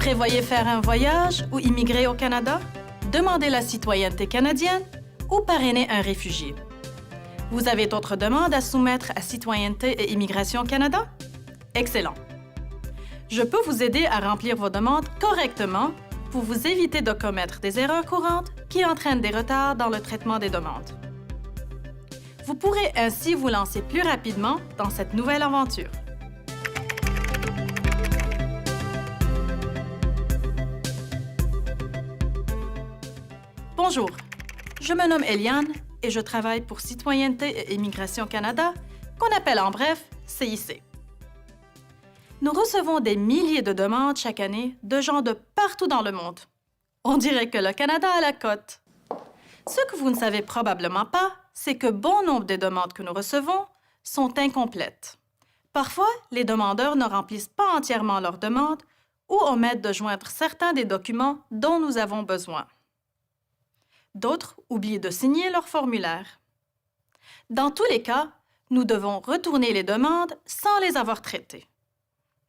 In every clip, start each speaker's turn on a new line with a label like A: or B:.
A: prévoyez faire un voyage ou immigrer au Canada? Demander la citoyenneté canadienne ou parrainer un réfugié? Vous avez d'autres demandes à soumettre à Citoyenneté et Immigration Canada? Excellent! Je peux vous aider à remplir vos demandes correctement pour vous éviter de commettre des erreurs courantes qui entraînent des retards dans le traitement des demandes. Vous pourrez ainsi vous lancer plus rapidement dans cette nouvelle aventure. Bonjour, je me nomme Eliane et je travaille pour Citoyenneté et Immigration Canada, qu'on appelle en bref CIC. Nous recevons des milliers de demandes chaque année de gens de partout dans le monde. On dirait que le Canada a la cote. Ce que vous ne savez probablement pas, c'est que bon nombre des demandes que nous recevons sont incomplètes. Parfois, les demandeurs ne remplissent pas entièrement leur demande ou omettent de joindre certains des documents dont nous avons besoin. D'autres oublient de signer leur formulaire. Dans tous les cas, nous devons retourner les demandes sans les avoir traitées.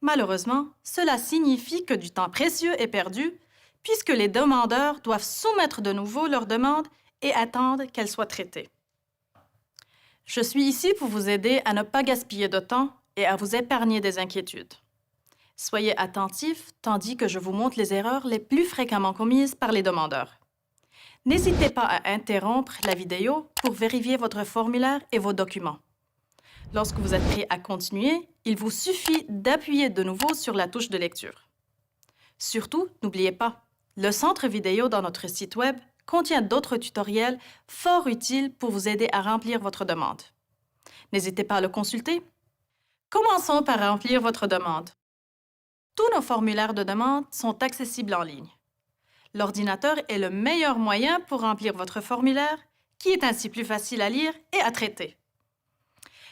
A: Malheureusement, cela signifie que du temps précieux est perdu puisque les demandeurs doivent soumettre de nouveau leurs demandes et attendre qu'elles soient traitées. Je suis ici pour vous aider à ne pas gaspiller de temps et à vous épargner des inquiétudes. Soyez attentifs tandis que je vous montre les erreurs les plus fréquemment commises par les demandeurs. N'hésitez pas à interrompre la vidéo pour vérifier votre formulaire et vos documents. Lorsque vous êtes prêt à continuer, il vous suffit d'appuyer de nouveau sur la touche de lecture. Surtout, n'oubliez pas, le centre vidéo dans notre site Web contient d'autres tutoriels fort utiles pour vous aider à remplir votre demande. N'hésitez pas à le consulter. Commençons par remplir votre demande. Tous nos formulaires de demande sont accessibles en ligne. L'ordinateur est le meilleur moyen pour remplir votre formulaire, qui est ainsi plus facile à lire et à traiter.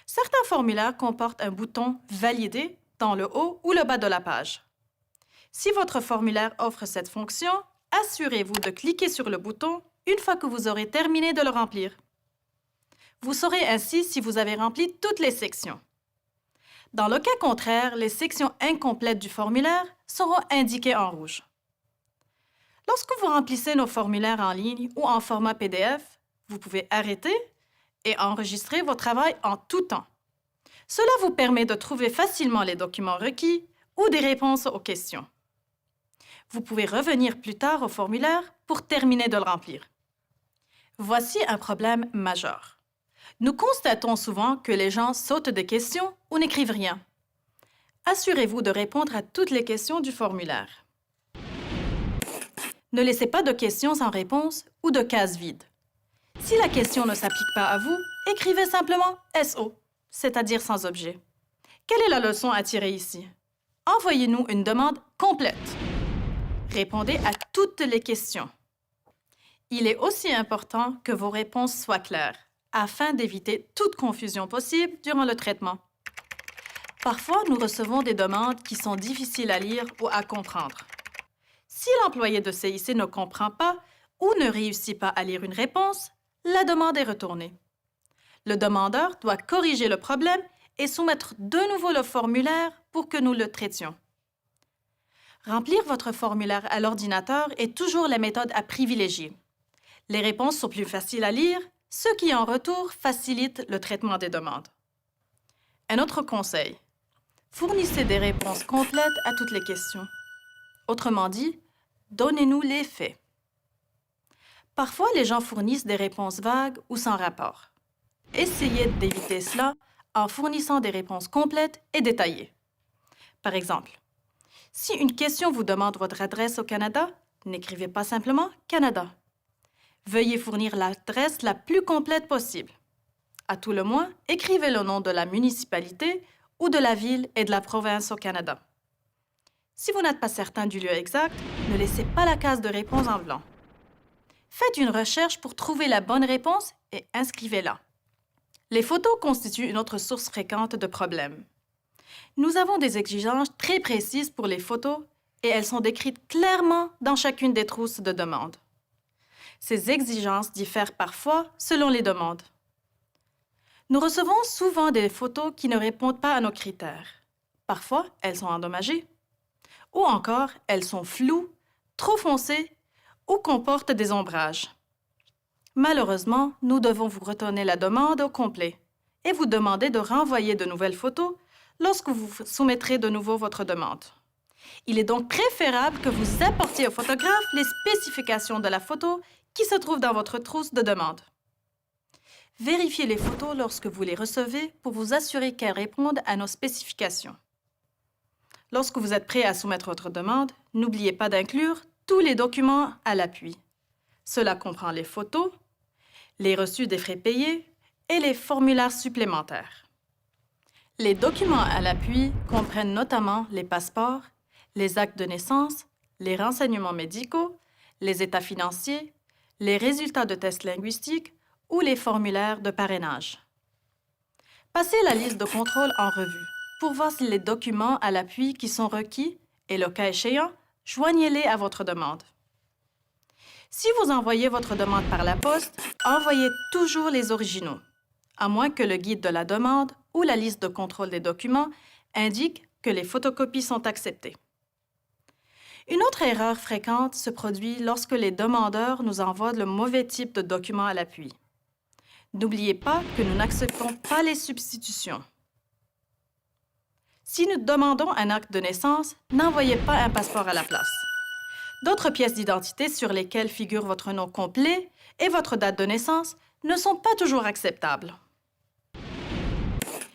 A: Certains formulaires comportent un bouton « Valider » dans le haut ou le bas de la page. Si votre formulaire offre cette fonction, assurez-vous de cliquer sur le bouton une fois que vous aurez terminé de le remplir. Vous saurez ainsi si vous avez rempli toutes les sections. Dans le cas contraire, les sections incomplètes du formulaire seront indiquées en rouge. Lorsque vous remplissez nos formulaires en ligne ou en format PDF, vous pouvez arrêter et enregistrer vos travail en tout temps. Cela vous permet de trouver facilement les documents requis ou des réponses aux questions. Vous pouvez revenir plus tard au formulaire pour terminer de le remplir. Voici un problème majeur. Nous constatons souvent que les gens sautent des questions ou n'écrivent rien. Assurez-vous de répondre à toutes les questions du formulaire. Ne laissez pas de questions sans réponse ou de cases vides. Si la question ne s'applique pas à vous, écrivez simplement SO, c'est-à-dire sans objet. Quelle est la leçon à tirer ici? Envoyez-nous une demande complète. Répondez à toutes les questions. Il est aussi important que vos réponses soient claires, afin d'éviter toute confusion possible durant le traitement. Parfois, nous recevons des demandes qui sont difficiles à lire ou à comprendre. Si l'employé de CIC ne comprend pas ou ne réussit pas à lire une réponse, la demande est retournée. Le demandeur doit corriger le problème et soumettre de nouveau le formulaire pour que nous le traitions. Remplir votre formulaire à l'ordinateur est toujours la méthode à privilégier. Les réponses sont plus faciles à lire, ce qui en retour facilite le traitement des demandes. Un autre conseil, fournissez des réponses complètes à toutes les questions. Autrement dit, donnez-nous les faits. Parfois, les gens fournissent des réponses vagues ou sans rapport. Essayez d'éviter cela en fournissant des réponses complètes et détaillées. Par exemple, si une question vous demande votre adresse au Canada, n'écrivez pas simplement « Canada ». Veuillez fournir l'adresse la plus complète possible. À tout le moins, écrivez le nom de la municipalité ou de la ville et de la province au Canada. Si vous n'êtes pas certain du lieu exact, ne laissez pas la case de réponse en blanc. Faites une recherche pour trouver la bonne réponse et inscrivez-la. Les photos constituent une autre source fréquente de problèmes. Nous avons des exigences très précises pour les photos et elles sont décrites clairement dans chacune des trousses de demande. Ces exigences diffèrent parfois selon les demandes. Nous recevons souvent des photos qui ne répondent pas à nos critères. Parfois, elles sont endommagées. Ou encore, elles sont floues, trop foncées ou comportent des ombrages. Malheureusement, nous devons vous retourner la demande au complet et vous demander de renvoyer de nouvelles photos lorsque vous soumettrez de nouveau votre demande. Il est donc préférable que vous apportiez au photographe les spécifications de la photo qui se trouvent dans votre trousse de demande. Vérifiez les photos lorsque vous les recevez pour vous assurer qu'elles répondent à nos spécifications. Lorsque vous êtes prêt à soumettre votre demande, n'oubliez pas d'inclure tous les documents à l'appui. Cela comprend les photos, les reçus des frais payés et les formulaires supplémentaires. Les documents à l'appui comprennent notamment les passeports, les actes de naissance, les renseignements médicaux, les états financiers, les résultats de tests linguistiques ou les formulaires de parrainage. Passez la liste de contrôle en revue pour voir si les documents à l'appui qui sont requis et, le cas échéant, joignez-les à votre demande. Si vous envoyez votre demande par la poste, envoyez toujours les originaux, à moins que le guide de la demande ou la liste de contrôle des documents indique que les photocopies sont acceptées. Une autre erreur fréquente se produit lorsque les demandeurs nous envoient le mauvais type de document à l'appui. N'oubliez pas que nous n'acceptons pas les substitutions. Si nous demandons un acte de naissance, n'envoyez pas un passeport à la place. D'autres pièces d'identité sur lesquelles figure votre nom complet et votre date de naissance ne sont pas toujours acceptables.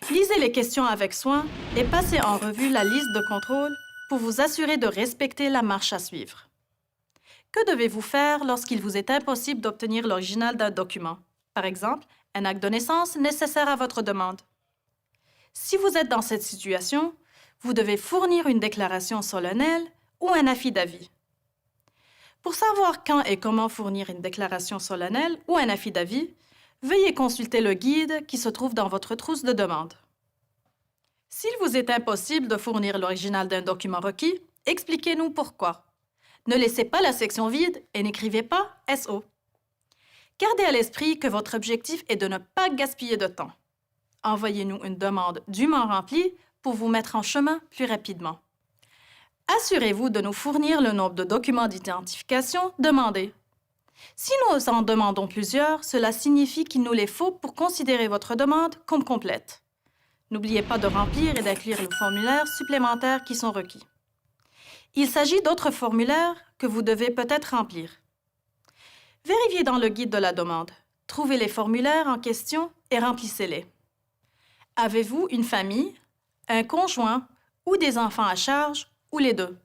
A: Lisez les questions avec soin et passez en revue la liste de contrôle pour vous assurer de respecter la marche à suivre. Que devez-vous faire lorsqu'il vous est impossible d'obtenir l'original d'un document? Par exemple, un acte de naissance nécessaire à votre demande. Si vous êtes dans cette situation, vous devez fournir une déclaration solennelle ou un affidavit. Pour savoir quand et comment fournir une déclaration solennelle ou un affidavit, veuillez consulter le guide qui se trouve dans votre trousse de demande. S'il vous est impossible de fournir l'original d'un document requis, expliquez-nous pourquoi. Ne laissez pas la section vide et n'écrivez pas SO. Gardez à l'esprit que votre objectif est de ne pas gaspiller de temps. Envoyez-nous une demande dûment remplie pour vous mettre en chemin plus rapidement. Assurez-vous de nous fournir le nombre de documents d'identification demandés. Si nous en demandons plusieurs, cela signifie qu'il nous les faut pour considérer votre demande comme complète. N'oubliez pas de remplir et d'inclure les formulaires supplémentaires qui sont requis. Il s'agit d'autres formulaires que vous devez peut-être remplir. Vérifiez dans le guide de la demande. Trouvez les formulaires en question et remplissez-les. Avez-vous une famille, un conjoint ou des enfants à charge ou les deux?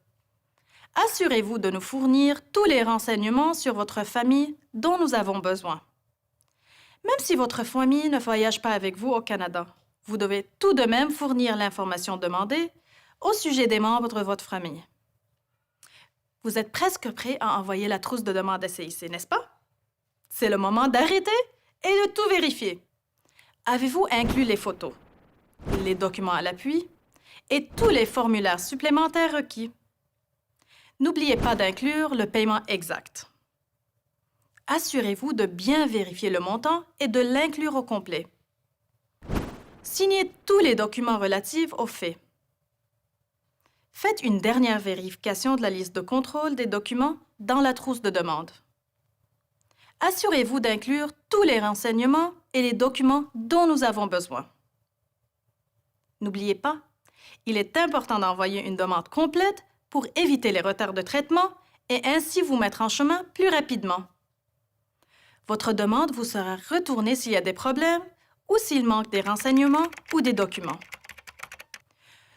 A: Assurez-vous de nous fournir tous les renseignements sur votre famille dont nous avons besoin. Même si votre famille ne voyage pas avec vous au Canada, vous devez tout de même fournir l'information demandée au sujet des membres de votre famille. Vous êtes presque prêt à envoyer la trousse de demande à CIC, n'est-ce pas? C'est le moment d'arrêter et de tout vérifier. Avez-vous inclus les photos, les documents à l'appui et tous les formulaires supplémentaires requis? N'oubliez pas d'inclure le paiement exact. Assurez-vous de bien vérifier le montant et de l'inclure au complet. Signez tous les documents relatifs aux faits. Faites une dernière vérification de la liste de contrôle des documents dans la trousse de demande. Assurez-vous d'inclure tous les renseignements et les documents dont nous avons besoin. N'oubliez pas, il est important d'envoyer une demande complète pour éviter les retards de traitement et ainsi vous mettre en chemin plus rapidement. Votre demande vous sera retournée s'il y a des problèmes ou s'il manque des renseignements ou des documents.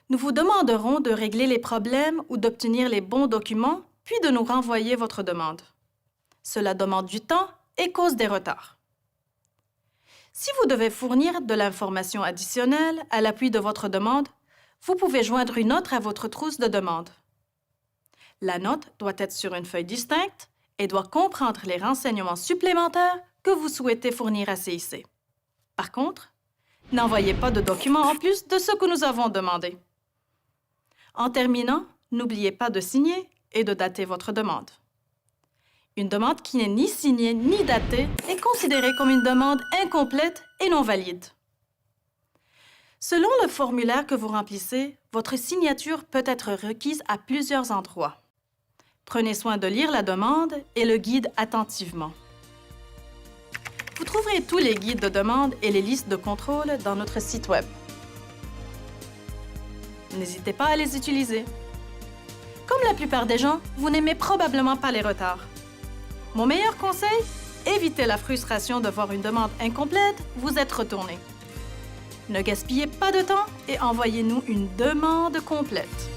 A: Nous vous demanderons de régler les problèmes ou d'obtenir les bons documents, puis de nous renvoyer votre demande. Cela demande du temps et cause des retards. Si vous devez fournir de l'information additionnelle à l'appui de votre demande, vous pouvez joindre une note à votre trousse de demande. La note doit être sur une feuille distincte et doit comprendre les renseignements supplémentaires que vous souhaitez fournir à CIC. Par contre, n'envoyez pas de documents en plus de ce que nous avons demandé. En terminant, n'oubliez pas de signer et de dater votre demande. Une demande qui n'est ni signée ni datée est considérée comme une demande incomplète et non valide. Selon le formulaire que vous remplissez, votre signature peut être requise à plusieurs endroits. Prenez soin de lire la demande et le guide attentivement. Vous trouverez tous les guides de demande et les listes de contrôle dans notre site Web. N'hésitez pas à les utiliser. Comme la plupart des gens, vous n'aimez probablement pas les retards. Mon meilleur conseil? Évitez la frustration de voir une demande incomplète vous être retournée. Ne gaspillez pas de temps et envoyez-nous une demande complète.